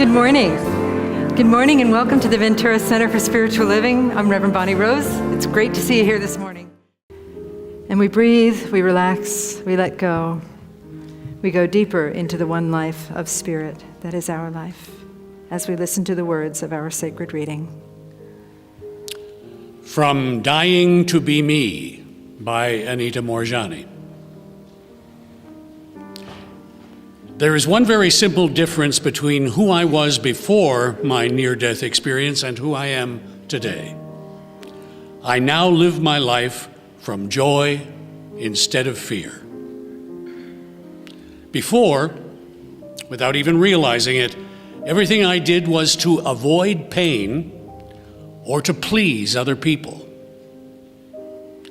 Good morning. Good morning and welcome to the Ventura Center for Spiritual Living. I'm Reverend Bonnie Rose. It's great to see you here this morning. And we breathe, we relax, we let go. We go deeper into the one life of spirit that is our life as we listen to the words of our sacred reading. From Dying to Be Me by Anita Morjani. There is one very simple difference between who I was before my near-death experience and who I am today. I now live my life from joy instead of fear. Before, without even realizing it, everything I did was to avoid pain or to please other people.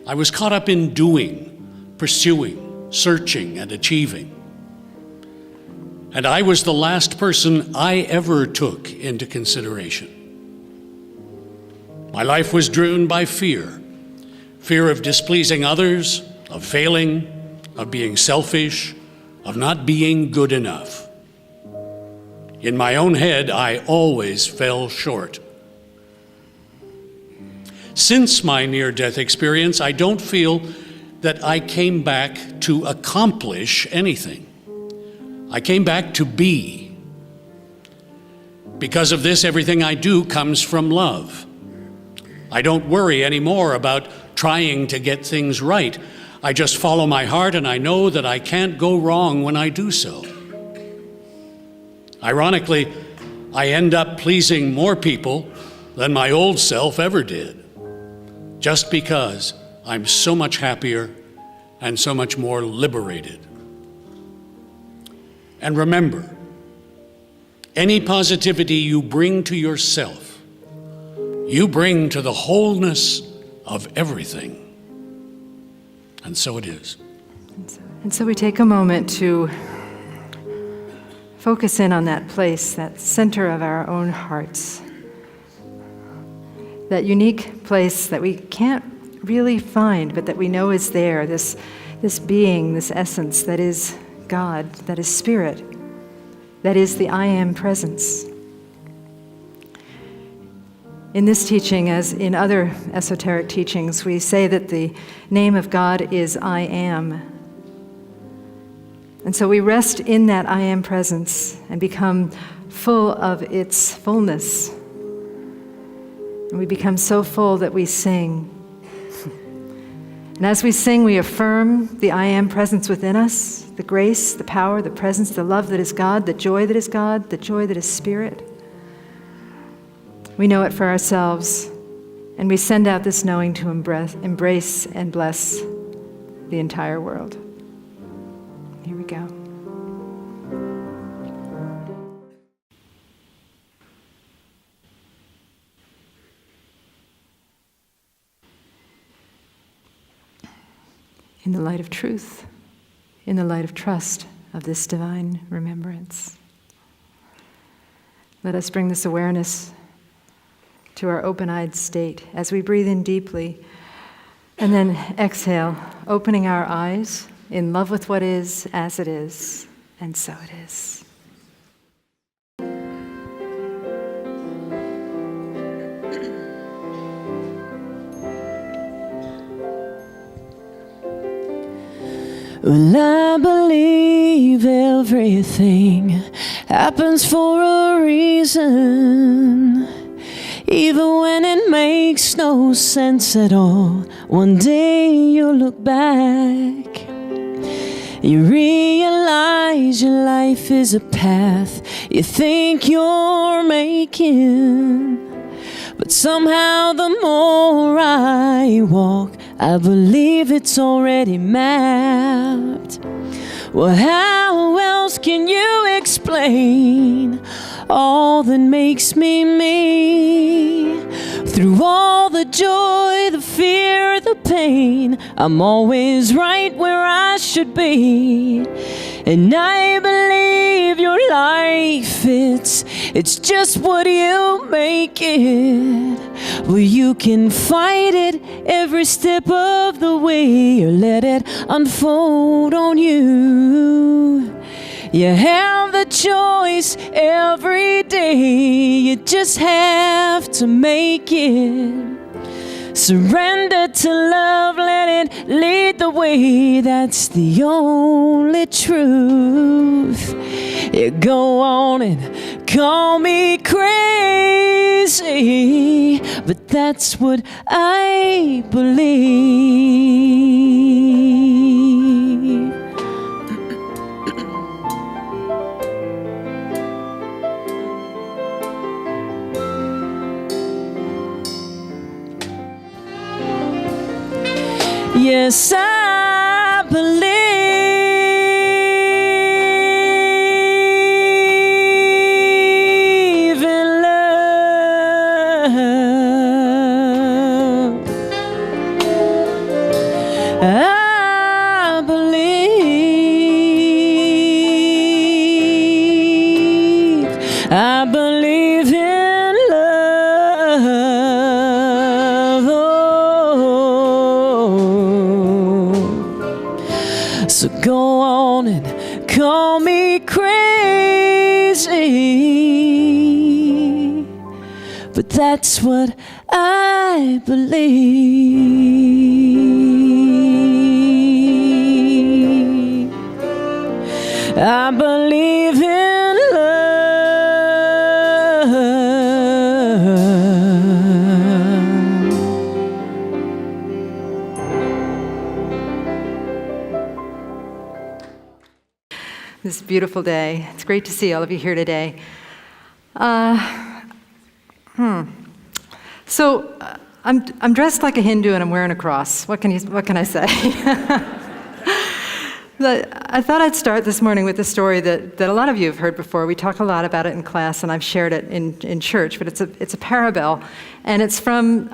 I was caught up in doing, pursuing, searching, and achieving. And I was the last person I ever took into consideration. My life was driven by fear. Fear of displeasing others, of failing, of being selfish, of not being good enough. In my own head, I always fell short. Since my near-death experience, I don't feel that I came back to accomplish anything. I came back to be. Because of this, everything I do comes from love. I don't worry anymore about trying to get things right. I just follow my heart, and I know that I can't go wrong when I do so. Ironically, I end up pleasing more people than my old self ever did, just because I'm so much happier and so much more liberated. And remember, any positivity you bring to yourself, you bring to the wholeness of everything. And so it is. And so we take a moment to focus in on that place, that center of our own hearts, that unique place that we can't really find, but that we know is there, this being, this essence that is God, that is spirit, that is the I am presence. In this teaching, as in other esoteric teachings, we say that the name of God is I am. And so we rest in that I am presence and become full of its fullness. And we become so full that we sing. And as we sing, we affirm the I am presence within us, the grace, the power, the presence, the love that is God, the joy that is God, the joy that is spirit. We know it for ourselves, and we send out this knowing to embrace and bless the entire world. Here we go. In the light of truth, in the light of trust of this divine remembrance, let us bring this awareness to our open-eyed state as we breathe in deeply and then exhale, opening our eyes in love with what is, as it is, and so it is. Well, I believe everything happens for a reason. Even when it makes no sense at all, one day you'll look back. You realize your life is a path you think you're making. But somehow the more I walk, I believe it's already mapped. Well, how else can you explain all that makes me me? Through all the joy, the fear, the pain, I'm always right where I should be. And I believe your life, it's just what you make it. Well, you can fight it every step of the way, or let it unfold on you. You have the choice every day, you just have to make it. Surrender to love, let it lead the way. That's the only truth. You go on and call me crazy, but that's what I believe. Yes, I believe in love. I believe in love. Oh. So go on and call me crazy, but that's what I believe. I believe in love. This beautiful day. It's great to see all of you here today. So I'm dressed like a Hindu and I'm wearing a cross. What can I say? I thought I'd start this morning with a story that a lot of you have heard before. We talk a lot about it in class, and I've shared it in church, but it's a parable, and it's from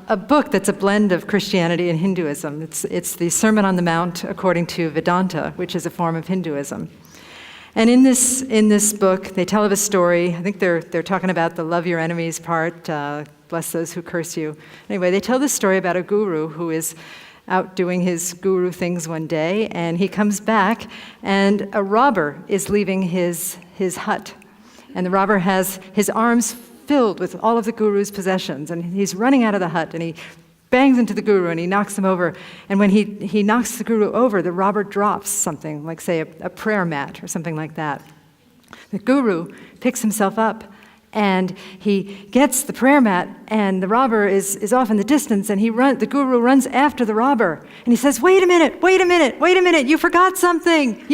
a book that's a blend of Christianity and Hinduism. It's the Sermon on the Mount according to Vedanta, which is a form of Hinduism. And in this book, they tell of a story. I think they're talking about the love your enemies part, bless those who curse you. Anyway, they tell this story about a guru who is out doing his guru things one day, and he comes back, and a robber is leaving his hut. And the robber has his arms filled with all of the guru's possessions, and he's running out of the hut, and he bangs into the guru, and he knocks him over. And when he knocks the guru over, the robber drops something, like, say, a prayer mat or something like that. The guru picks himself up, and he gets the prayer mat, and the robber is off in the distance, and the guru runs after the robber, and he says, wait a minute, you forgot something.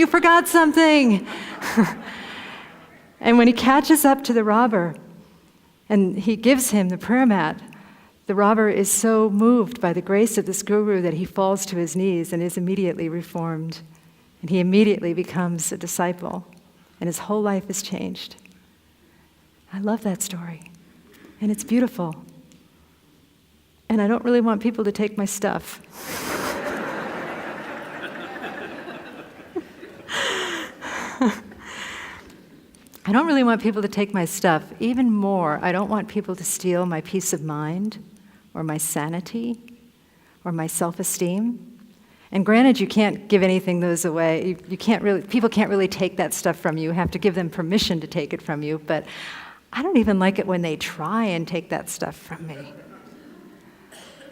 And when he catches up to the robber, and he gives him the prayer mat, the robber is so moved by the grace of this guru that he falls to his knees and is immediately reformed. And he immediately becomes a disciple, and his whole life is changed. I love that story, and it's beautiful. And I don't really want people to take my stuff. I don't really want people to take my stuff. Even more, I don't want people to steal my peace of mind or my sanity or my self-esteem. And granted, you can't give anything those away. People can't really take that stuff from you. You have to give them permission to take it from you. But I don't even like it when they try and take that stuff from me.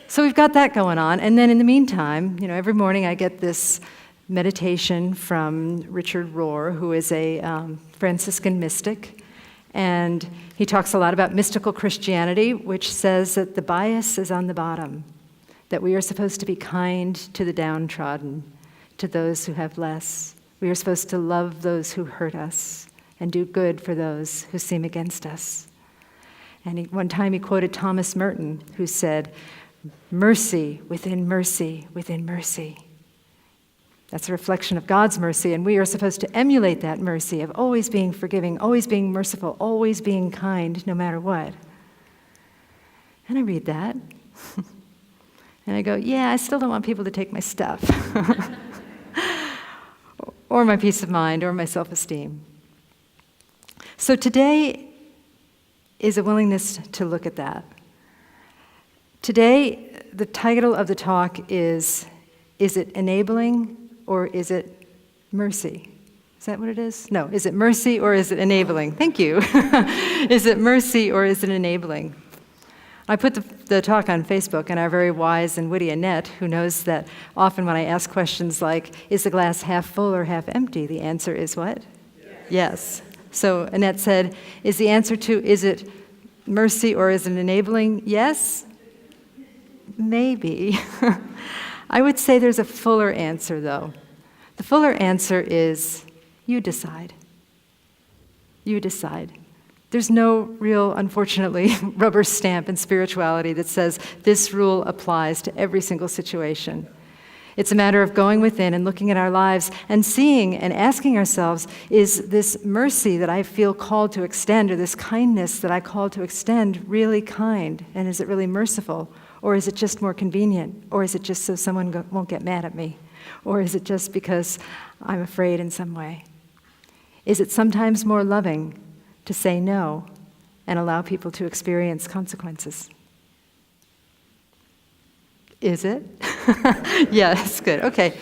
So we've got that going on. And then in the meantime, every morning I get this meditation from Richard Rohr, who is a Franciscan mystic. And he talks a lot about mystical Christianity, which says that the bias is on the bottom, that we are supposed to be kind to the downtrodden, to those who have less. We are supposed to love those who hurt us and do good for those who seem against us. And one time he quoted Thomas Merton, who said, mercy within mercy within mercy. That's a reflection of God's mercy, and we are supposed to emulate that mercy of always being forgiving, always being merciful, always being kind, no matter what. And I read that, and I go, yeah, I still don't want people to take my stuff, or my peace of mind, or my self-esteem. So today is a willingness to look at that. Today, the title of the talk is it enabling or is it mercy? Is that what it is? No. Is it mercy or is it enabling? Thank you. Is it mercy or is it enabling? I put the talk on Facebook, and our very wise and witty Annette, who knows that often when I ask questions like, is the glass half full or half empty, the answer is what? Yes. So Annette said, is the answer to, is it mercy or is it enabling? Yes? Maybe. I would say there's a fuller answer, though. The fuller answer is, you decide. You decide. There's no real, unfortunately, rubber stamp in spirituality that says this rule applies to every single situation. It's a matter of going within and looking at our lives and seeing and asking ourselves, is this mercy that I feel called to extend, or this kindness that I call to extend, really kind? And is it really merciful? Or is it just more convenient? Or is it just so someone won't get mad at me? Or is it just because I'm afraid in some way? Is it sometimes more loving to say no and allow people to experience consequences? Is it? Yes, good. Okay,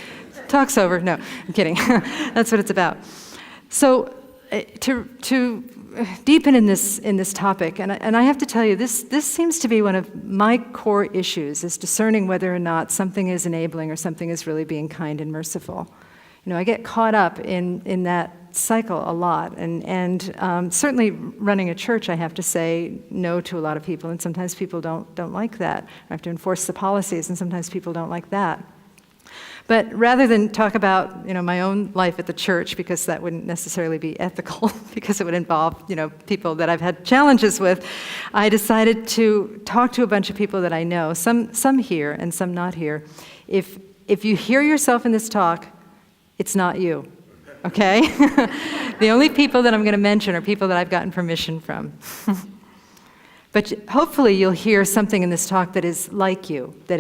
talk's over. No, I'm kidding. That's what it's about. So to deepen in this topic, and I have to tell you, this seems to be one of my core issues, is discerning whether or not something is enabling or something is really being kind and merciful. I get caught up in that cycle a lot, and certainly running a church, I have to say no to a lot of people, and sometimes people don't like that. I have to enforce the policies, and sometimes people don't like that. But rather than talk about my own life at the church, because that wouldn't necessarily be ethical, because it would involve people that I've had challenges with, I decided to talk to a bunch of people that I know, some here and some not here. If you hear yourself in this talk, it's not you. Okay? The only people that I'm going to mention are people that I've gotten permission from. But hopefully you'll hear something in this talk that is like you, that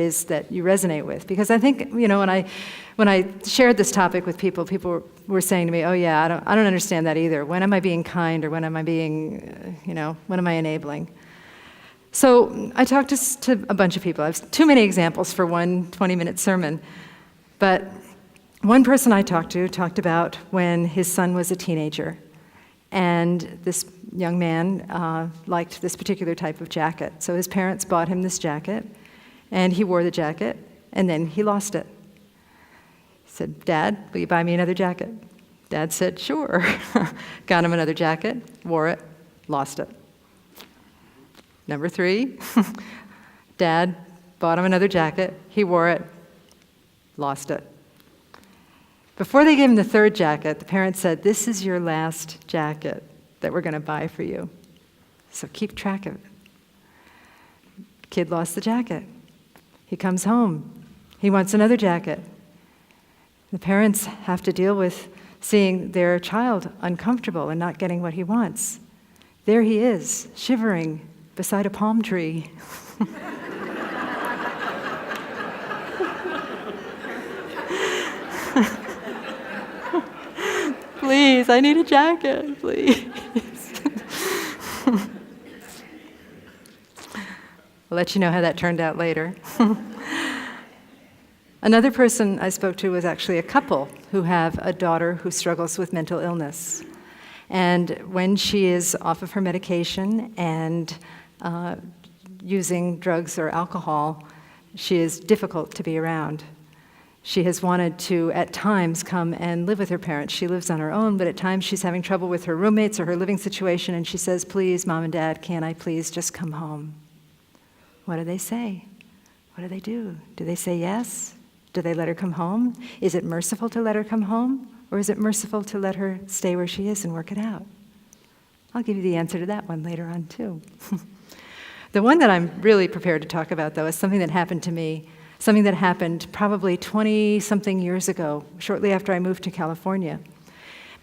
you resonate with. Because I think, when I shared this topic with people, people were saying to me, oh yeah, I don't understand that either. When am I being kind, or when am I being, when am I enabling? So I talked to a bunch of people. I have too many examples for one 20-minute sermon. But one person I talked about when his son was a teenager. And this young man liked this particular type of jacket. So his parents bought him this jacket, and he wore the jacket, and then he lost it. He said, Dad, will you buy me another jacket? Dad said, sure. Got him another jacket, wore it, lost it. Number 3, Dad bought him another jacket, he wore it, lost it. Before they gave him the 3rd jacket, the parents said, this is your last jacket that we're going to buy for you. So keep track of it. Kid lost the jacket. He comes home. He wants another jacket. The parents have to deal with seeing their child uncomfortable and not getting what he wants. There he is, shivering beside a palm tree. Please, I need a jacket, please. I'll let you know how that turned out later. Another person I spoke to was actually a couple who have a daughter who struggles with mental illness. And when she is off of her medication and using drugs or alcohol, she is difficult to be around. She has wanted to, at times, come and live with her parents. She lives on her own, but at times she's having trouble with her roommates or her living situation, and she says, please, Mom and Dad, can I please just come home? What do they say? What do they do? Do they say yes? Do they let her come home? Is it merciful to let her come home? Or is it merciful to let her stay where she is and work it out? I'll give you the answer to that one later on, too. The one that I'm really prepared to talk about, though, is something that happened to me. Something that happened probably 20-something years ago, shortly after I moved to California.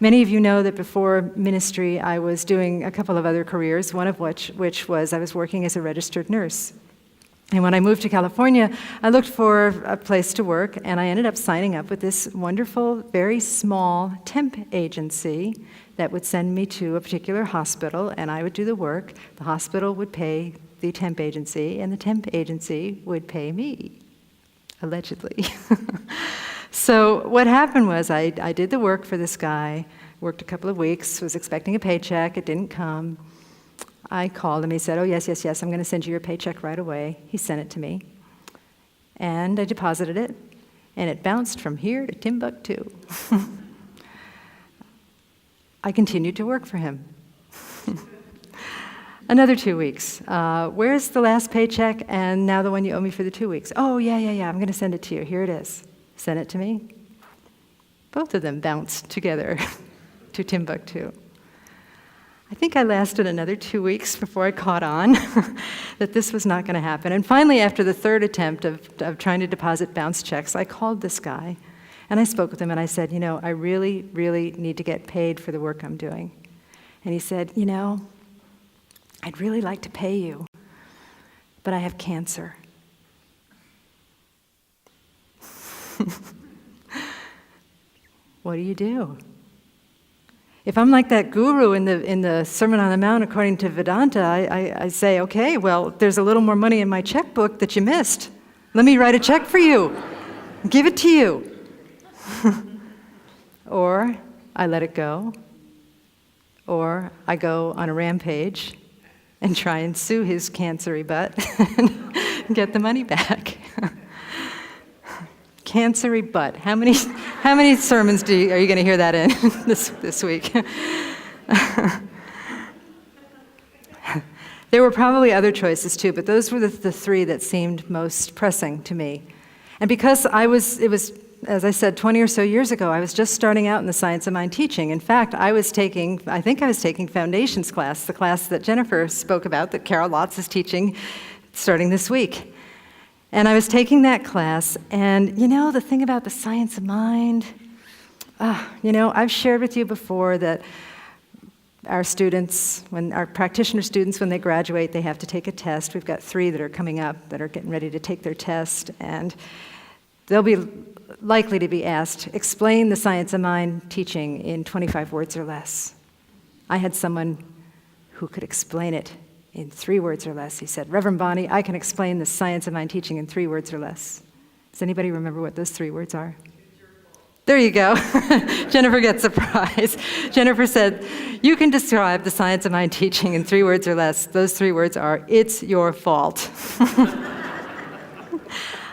Many of you know that before ministry, I was doing a couple of other careers, one of which was I was working as a registered nurse. And when I moved to California, I looked for a place to work, and I ended up signing up with this wonderful, very small temp agency that would send me to a particular hospital, and I would do the work. The hospital would pay the temp agency, and the temp agency would pay me. Allegedly. So what happened was I did the work for this guy worked a couple of weeks, was expecting a paycheck, it didn't come. I called him, he said, oh yes, I'm going to send you your paycheck right away. He sent it to me, and I deposited it, and it bounced from here to Timbuktu. I continued to work for him. Another 2 weeks. Where's the last paycheck and now the one you owe me for the 2 weeks? Oh, yeah, I'm going to send it to you. Here it is. Send it to me. Both of them bounced together to Timbuktu. I think I lasted another 2 weeks before I caught on that this was not going to happen. And finally, after the third attempt of trying to deposit bounce checks, I called this guy, and I spoke with him, and I said, I really, really need to get paid for the work I'm doing. And he said, I'd really like to pay you, but I have cancer. What do you do? If I'm like that guru in the Sermon on the Mount according to Vedanta, I say, okay, well, there's a little more money in my checkbook that you missed. Let me write a check for you. Give it to you. Or I let it go. Or I go on a rampage and try and sue his cancery butt and get the money back. Cancery butt. How many sermons are you going to hear that in this week? There were probably other choices too, but those were the three that seemed most pressing to me. And because it was, as I said, 20 or so years ago, I was just starting out in the science of mind teaching. In fact, I think I was taking foundations class, the class that Jennifer spoke about, that Carol Lotz is teaching starting this week. And I was taking that class, and the thing about the science of mind, I've shared with you before that our students, our practitioner students, when they graduate, they have to take a test. We've got 3 that are coming up that are getting ready to take their test, and they'll be likely to be asked, explain the science of mind teaching in 25 words or less. I had someone who could explain it in 3 words or less. He said, Reverend Bonnie, I can explain the science of mind teaching in 3 words or less. Does anybody remember what those 3 words are? There you go. Jennifer gets a prize. Jennifer said, you can describe the science of mind teaching in 3 words or less. Those 3 words are, it's your fault.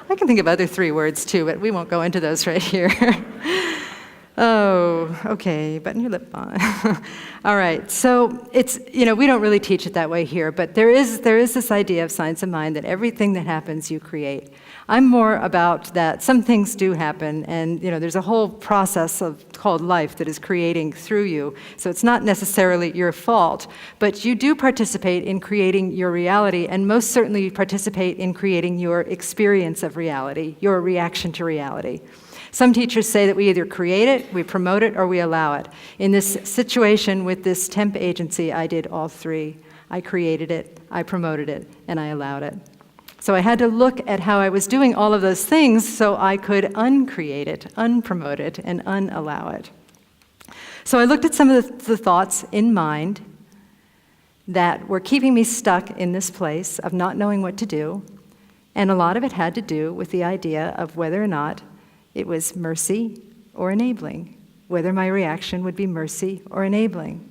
I can think of other 3 words too, but we won't go into those right here. Oh, okay, button your lip balm. All right, so it's, we don't really teach it that way here, but there is this idea of science of mind that everything that happens you create. I'm more about that some things do happen, and there's a whole process called life that is creating through you. So it's not necessarily your fault, but you do participate in creating your reality, and most certainly you participate in creating your experience of reality, your reaction to reality. Some teachers say that we either create it, we promote it, or we allow it. In this situation with this temp agency, I did all 3. I created it, I promoted it, and I allowed it. So I had to look at how I was doing all of those things so I could uncreate it, unpromote it, and unallow it. So I looked at some of the thoughts in mind that were keeping me stuck in this place of not knowing what to do, and a lot of it had to do with the idea of whether or not it was mercy or enabling, whether my reaction would be mercy or enabling.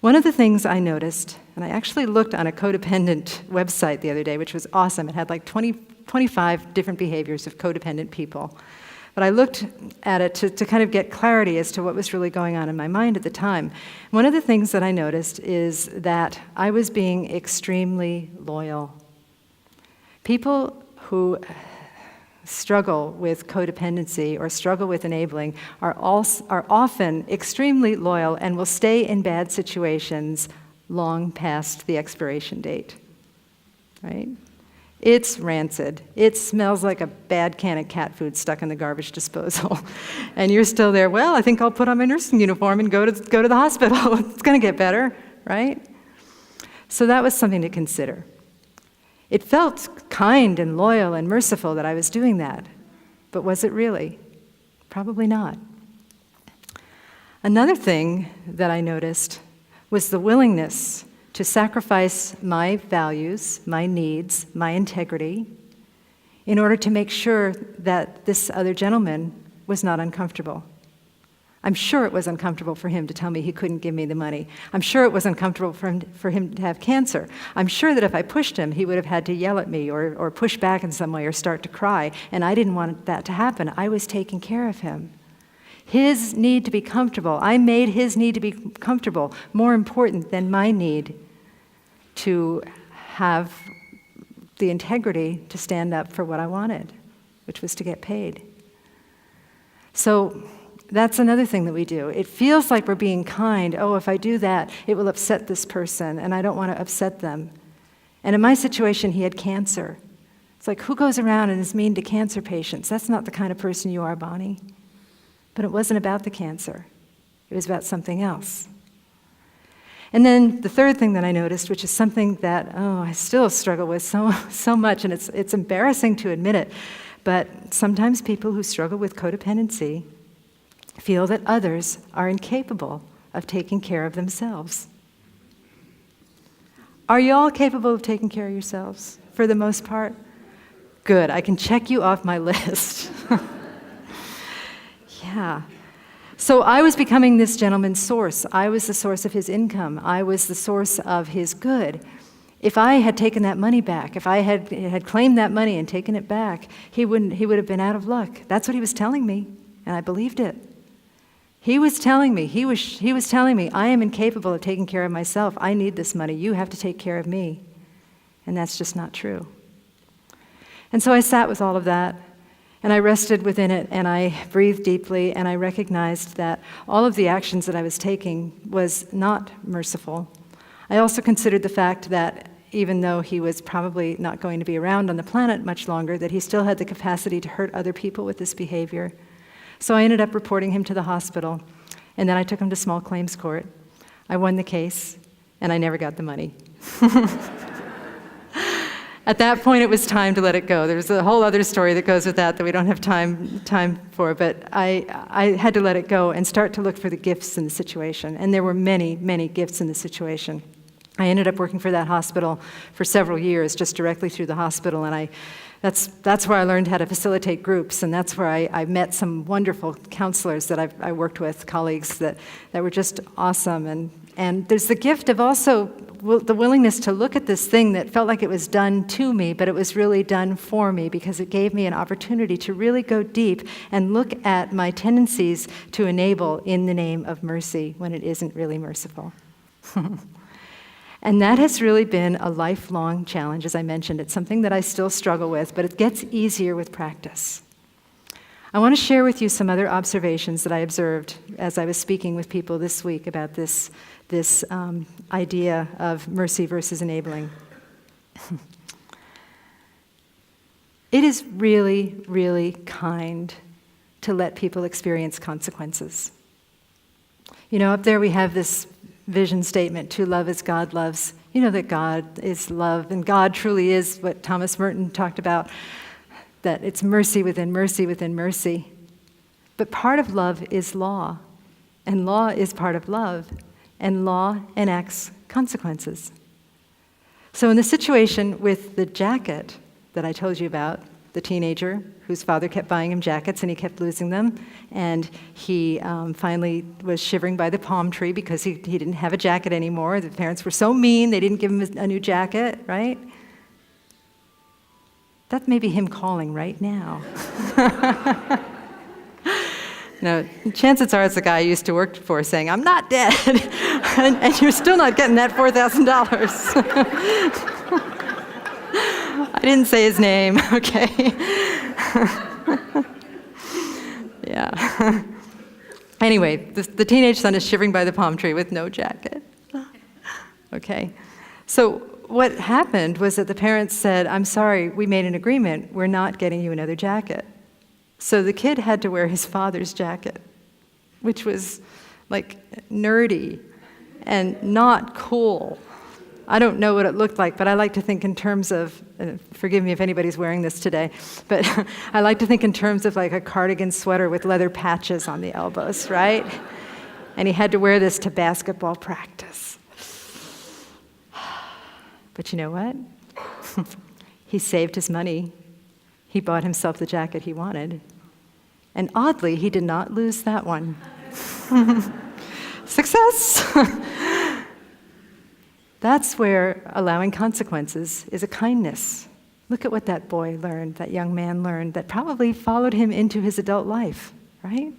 One of the things I noticed, and I actually looked on a codependent website the other day, which was awesome. It had like 25 different behaviors of codependent people. But I looked at it to kind of get clarity as to what was really going on in my mind at the time. One of the things that I noticed is that I was being extremely loyal. People who struggle with codependency or struggle with enabling are often extremely loyal and will stay in bad situations long past the expiration date, right? It's rancid. It smells like a bad can of cat food stuck in the garbage disposal. And you're still there, well, I think I'll put on my nursing uniform and go to the hospital. It's going to get better, right? So that was something to consider. It felt kind and loyal and merciful that I was doing that, but was it really? Probably not. Another thing that I noticed was the willingness to sacrifice my values, my needs, my integrity, in order to make sure that this other gentleman was not uncomfortable. I'm sure it was uncomfortable for him to tell me he couldn't give me the money. I'm sure it was uncomfortable for him to have cancer. I'm sure that if I pushed him, he would have had to yell at me or push back in some way or start to cry, and I didn't want that to happen. I was taking care of him. His need to be comfortable, I made his need to be comfortable more important than my need to have the integrity to stand up for what I wanted, which was to get paid. So that's another thing that we do. It feels like we're being kind. Oh, if I do that, it will upset this person, and I don't want to upset them. And in my situation, he had cancer. It's like, who goes around and is mean to cancer patients? That's not the kind of person you are, Bonnie. But it wasn't about the cancer. It was about something else. And then the third thing that I noticed, which is something that, I still struggle with so much, and it's embarrassing to admit it, but sometimes people who struggle with codependency feel that others are incapable of taking care of themselves. Are you all capable of taking care of yourselves, for the most part? Good, I can check you off my list. Yeah. So I was becoming this gentleman's source. I was the source of his income. I was the source of his good. If I had taken that money back, if I had claimed that money and taken it back, he would have been out of luck. That's what he was telling me, and I believed it. He was telling me, I am incapable of taking care of myself. I need this money. You have to take care of me. And that's just not true. And so I sat with all of that, and I rested within it, and I breathed deeply, and I recognized that all of the actions that I was taking was not merciful. I also considered the fact that even though he was probably not going to be around on the planet much longer, that he still had the capacity to hurt other people with this behavior. So I ended up reporting him to the hospital, and then I took him to small claims court. I won the case, and I never got the money. At that point, it was time to let it go. There's a whole other story that goes with that we don't have time for, but I had to let it go and start to look for the gifts in the situation, and there were many, many gifts in the situation. I ended up working for that hospital for several years, just directly through the hospital, and that's where I learned how to facilitate groups, and that's where I met some wonderful counselors that I worked with, colleagues that were just awesome. And there's the gift of also the willingness to look at this thing that felt like it was done to me, but it was really done for me, because it gave me an opportunity to really go deep and look at my tendencies to enable in the name of mercy when it isn't really merciful. And that has really been a lifelong challenge, as I mentioned. It's something that I still struggle with, but it gets easier with practice. I want to share with you some other observations that I observed as I was speaking with people this week about this idea of mercy versus enabling. It is really, really kind to let people experience consequences. You know, up there we have this vision statement, to love as God loves. You know that God is love, and God truly is what Thomas Merton talked about, that it's mercy within mercy within mercy. But part of love is law, and law is part of love, and law enacts consequences. So in the situation with the jacket that I told you about, the teenager whose father kept buying him jackets and he kept losing them, and he finally was shivering by the palm tree because he didn't have a jacket anymore. The parents were so mean, they didn't give him a new jacket, right? That may be him calling right now. No, chances are it's the guy I used to work for saying, "I'm not dead," and you're still not getting that $4,000. I didn't say his name, okay? Yeah. Anyway, the teenage son is shivering by the palm tree with no jacket. Okay. So what happened was that the parents said, "I'm sorry, we made an agreement. We're not getting you another jacket." So the kid had to wear his father's jacket, which was like nerdy and not cool. I don't know what it looked like, but I like to think in terms of, forgive me if anybody's wearing this today, but I like to think in terms of like a cardigan sweater with leather patches on the elbows, right? And he had to wear this to basketball practice. But you know what? He saved his money. He bought himself the jacket he wanted. And oddly, he did not lose that one. Success! That's where allowing consequences is a kindness. Look at what that boy learned, that young man learned, that probably followed him into his adult life, right?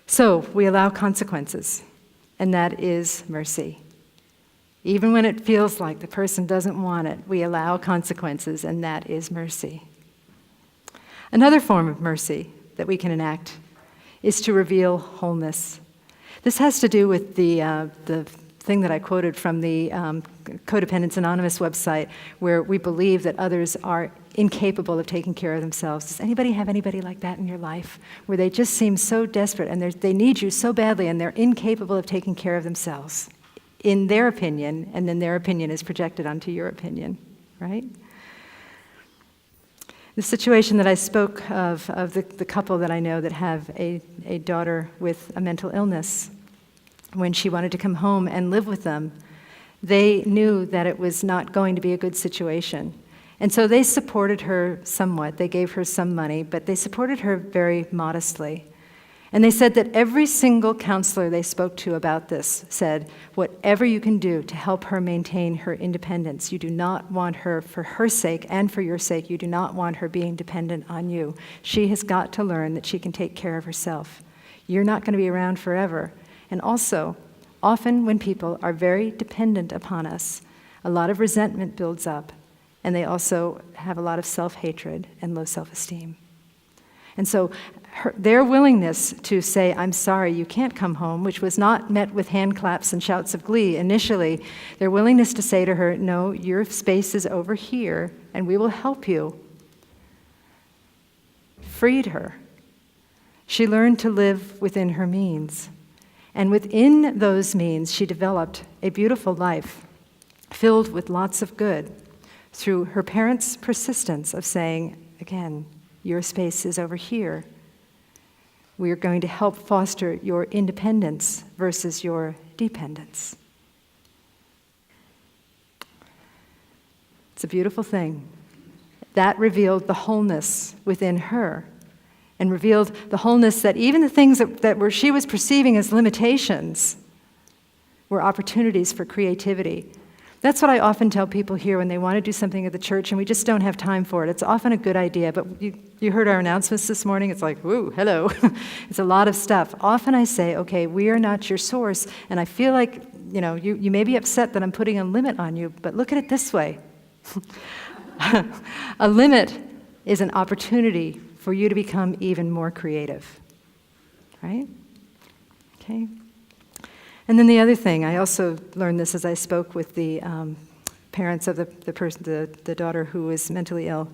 So we allow consequences, and that is mercy. Even when it feels like the person doesn't want it, we allow consequences, and that is mercy. Another form of mercy that we can enact is to reveal wholeness. This has to do with the thing that I quoted from the Codependence Anonymous website, where we believe that others are incapable of taking care of themselves. Does anybody have anybody like that in your life, where they just seem so desperate and they need you so badly and they're incapable of taking care of themselves, in their opinion, and then their opinion is projected onto your opinion, right? The situation that I spoke of the couple that I know that have a daughter with a mental illness, when she wanted to come home and live with them, they knew that it was not going to be a good situation. And so they supported her somewhat. They gave her some money, but they supported her very modestly. And they said that every single counselor they spoke to about this said, whatever you can do to help her maintain her independence, you do not want her, for her sake and for your sake, you do not want her being dependent on you. She has got to learn that she can take care of herself. You're not going to be around forever. And also, often when people are very dependent upon us, a lot of resentment builds up, and they also have a lot of self-hatred and low self-esteem. And so their willingness to say, I'm sorry, you can't come home, which was not met with hand claps and shouts of glee initially, their willingness to say to her, no, your space is over here, and we will help you, freed her. She learned to live within her means. And within those means, she developed a beautiful life filled with lots of good through her parents' persistence of saying, again, your space is over here. We are going to help foster your independence versus your dependence. It's a beautiful thing. That revealed the wholeness within her, and revealed the wholeness that even the things that she was perceiving as limitations were opportunities for creativity. That's what I often tell people here when they want to do something at the church and we just don't have time for it. It's often a good idea, but you heard our announcements this morning. It's like, woo, hello. It's a lot of stuff. Often I say, okay, we are not your source, and I feel like, you may be upset that I'm putting a limit on you, but look at it this way. A limit is an opportunity for you to become even more creative, right? Okay. And then the other thing, I also learned this as I spoke with the parents of the daughter who was mentally ill.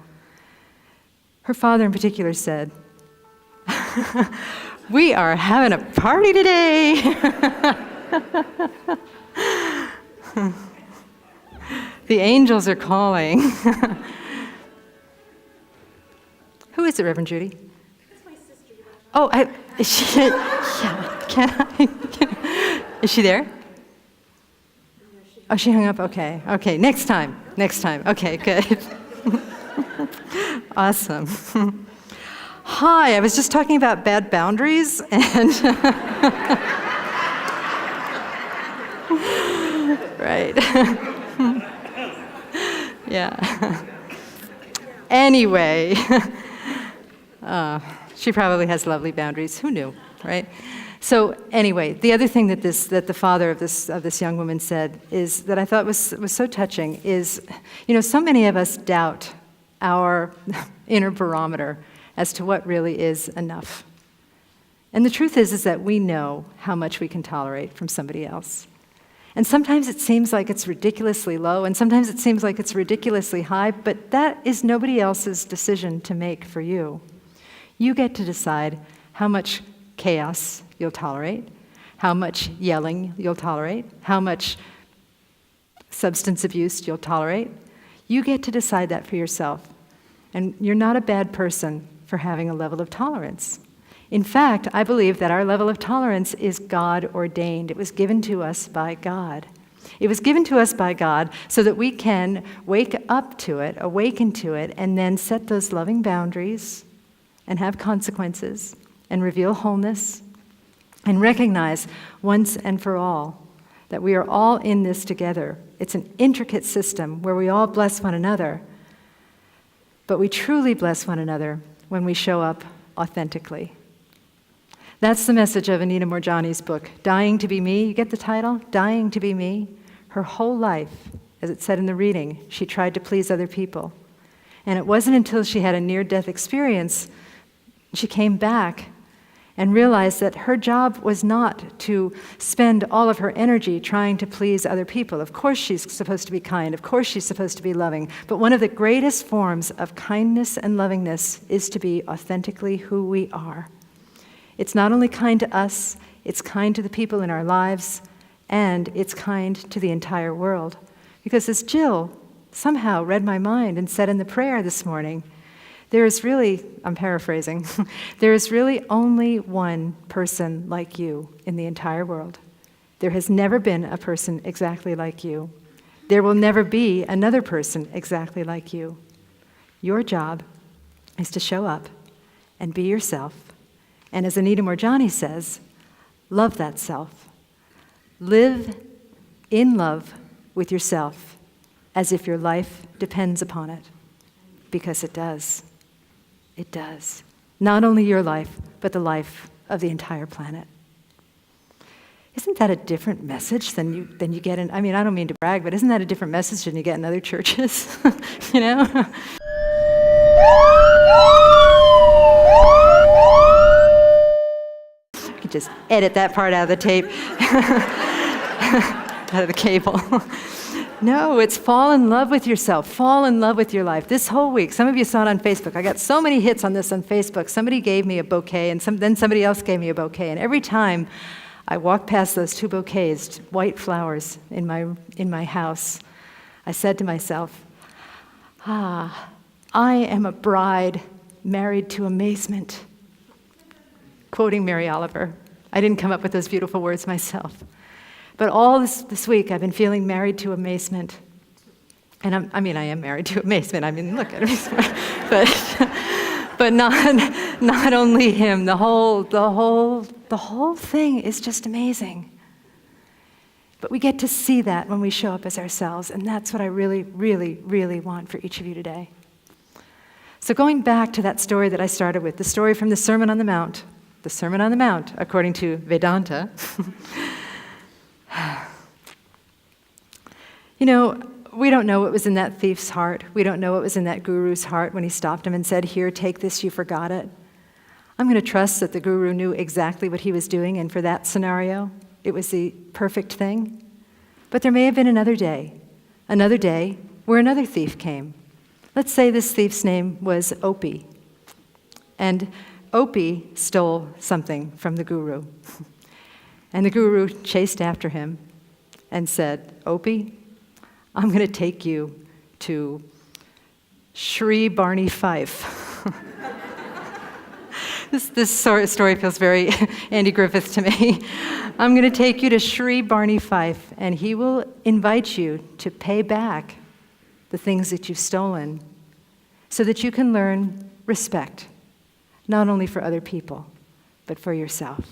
Her father in particular said, we are having a party today. The angels are calling. Who is it, Reverend Judy? That's my sister. Oh, is she? Yeah, can I? Is she there? Oh, she hung up? Okay. Okay, next time. Okay, good. Awesome. Hi, I was just talking about bad boundaries, and right. Yeah. Anyway, she probably has lovely boundaries. Who knew, right? So anyway, the other thing that the father of this young woman said is that I thought was so touching is, so many of us doubt our inner barometer as to what really is enough. And the truth is that we know how much we can tolerate from somebody else. And sometimes it seems like it's ridiculously low, and sometimes it seems like it's ridiculously high, but that is nobody else's decision to make for you. You get to decide how much chaos you'll tolerate, how much yelling you'll tolerate, how much substance abuse you'll tolerate. You get to decide that for yourself. And you're not a bad person for having a level of tolerance. In fact, I believe that our level of tolerance is God-ordained. It was given to us by God. It was given to us by God so that we can wake up to it, awaken to it, and then set those loving boundaries and have consequences and reveal wholeness and recognize once and for all that we are all in this together. It's an intricate system where we all bless one another, but we truly bless one another when we show up authentically. That's the message of Anita Moorjani's book, Dying to Be Me. You get the title? Dying to Be Me. Her whole life, as it said in the reading, she tried to please other people. And it wasn't until she had a near-death experience, she came back and realized that her job was not to spend all of her energy trying to please other people. Of course she's supposed to be kind. Of course she's supposed to be loving. But one of the greatest forms of kindness and lovingness is to be authentically who we are. It's not only kind to us, it's kind to the people in our lives, and it's kind to the entire world. Because as Jill somehow read my mind and said in the prayer this morning, there is really, I'm paraphrasing, there is really only one person like you in the entire world. There has never been a person exactly like you. There will never be another person exactly like you. Your job is to show up and be yourself. And as Anita Moorjani says, love that self. Live in love with yourself as if your life depends upon it, because it does. It does. Not only your life, but the life of the entire planet. Isn't that a different message than you get in, I mean, I don't mean to brag, but isn't that a different message than you get in other churches? You know? You could just edit that part out of the tape, out of the cable. No, it's fall in love with yourself. Fall in love with your life. This whole week, some of you saw it on Facebook. I got so many hits on this on Facebook. Somebody gave me a bouquet, and then somebody else gave me a bouquet. And every time I walked past those two bouquets, white flowers in my house, I said to myself, I am a bride married to amazement. Quoting Mary Oliver. I didn't come up with those beautiful words myself. But all this week, I've been feeling married to amazement. And I am married to amazement. I mean, look at me. But not only him. The whole thing is just amazing. But we get to see that when we show up as ourselves. And that's what I really, really, really want for each of you today. So going back to that story that I started with, the story from the Sermon on the Mount. The Sermon on the Mount, according to Vedanta. You know, we don't know what was in that thief's heart. We don't know what was in that guru's heart when he stopped him and said, "Here, take this, you forgot it." I'm going to trust that the guru knew exactly what he was doing, and for that scenario, it was the perfect thing. But there may have been another day where another thief came. Let's say this thief's name was Opie. And Opie stole something from the guru. And the guru chased after him and said, "Opie, I'm going to take you to Sri Barney Fife." This story feels very Andy Griffith to me. "I'm going to take you to Sri Barney Fife, and he will invite you to pay back the things that you've stolen so that you can learn respect, not only for other people, but for yourself."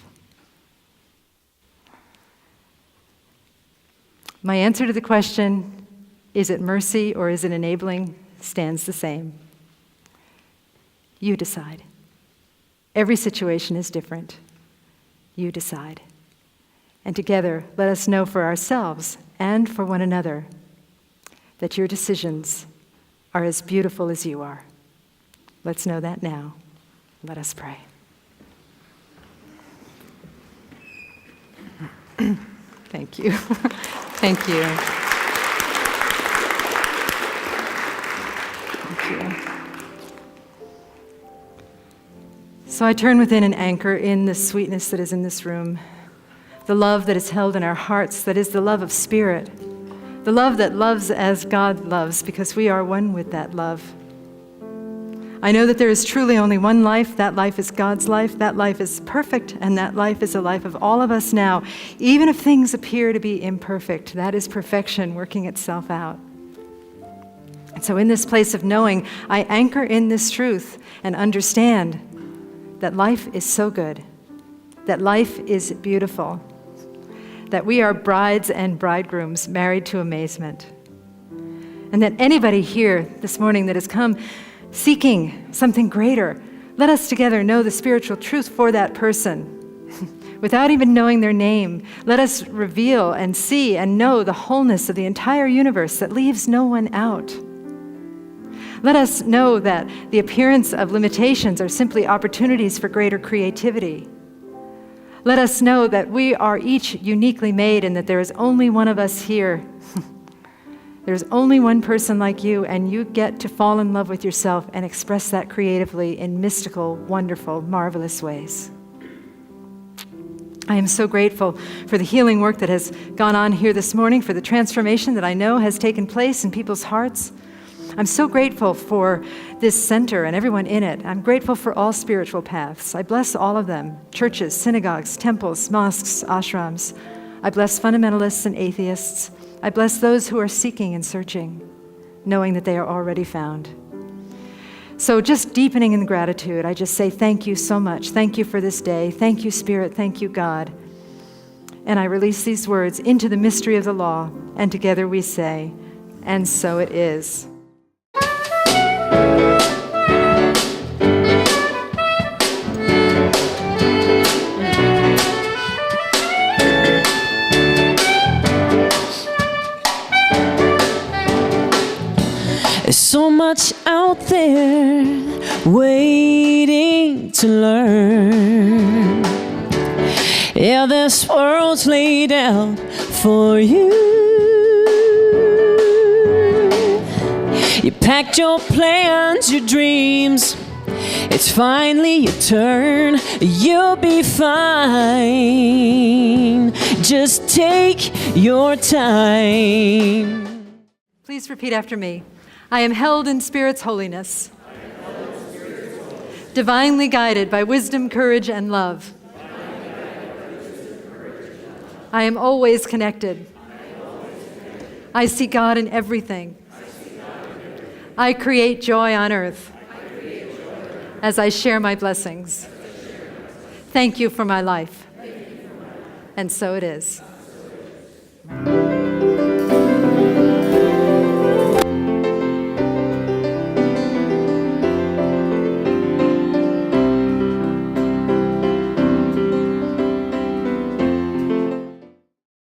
My answer to the question, is it mercy or is it enabling, stands the same. You decide. Every situation is different. You decide. And together, let us know for ourselves and for one another that your decisions are as beautiful as you are. Let's know that now. Let us pray. Thank you. Thank you. Thank you. So I turn within and anchor in the sweetness that is in this room, the love that is held in our hearts, that is the love of spirit, the love that loves as God loves, because we are one with that love. I know that there is truly only one life. That life is God's life. That life is perfect, and that life is the life of all of us now. Even if things appear to be imperfect, that is perfection working itself out. And so in this place of knowing, I anchor in this truth and understand that life is so good, that life is beautiful, that we are brides and bridegrooms married to amazement, and that anybody here this morning that has come seeking something greater, let us together know the spiritual truth for that person. Without even knowing their name, let us reveal and see and know the wholeness of the entire universe that leaves no one out. Let us know that the appearance of limitations are simply opportunities for greater creativity. Let us know that we are each uniquely made and that there is only one of us here. There's only one person like you, and you get to fall in love with yourself and express that creatively in mystical, wonderful, marvelous ways. I am so grateful for the healing work that has gone on here this morning, for the transformation that I know has taken place in people's hearts. I'm so grateful for this center and everyone in it. I'm grateful for all spiritual paths. I bless all of them: churches, synagogues, temples, mosques, ashrams. I bless fundamentalists and atheists. I bless those who are seeking and searching, knowing that they are already found. So just deepening in gratitude, I just say thank you so much. Thank you for this day. Thank you, Spirit. Thank you, God. And I release these words into the mystery of the law, and together we say, and so it is. There's so much out there waiting to learn. Yeah, this world's laid out for you. You packed your plans, your dreams. It's finally your turn. You'll be fine. Just take your time. Please repeat after me. I am held in Spirit's holiness, divinely guided by wisdom, courage, and love. I am always connected. I see God in everything. I create joy on earth as I share my blessings. Thank you for my life. And so it is.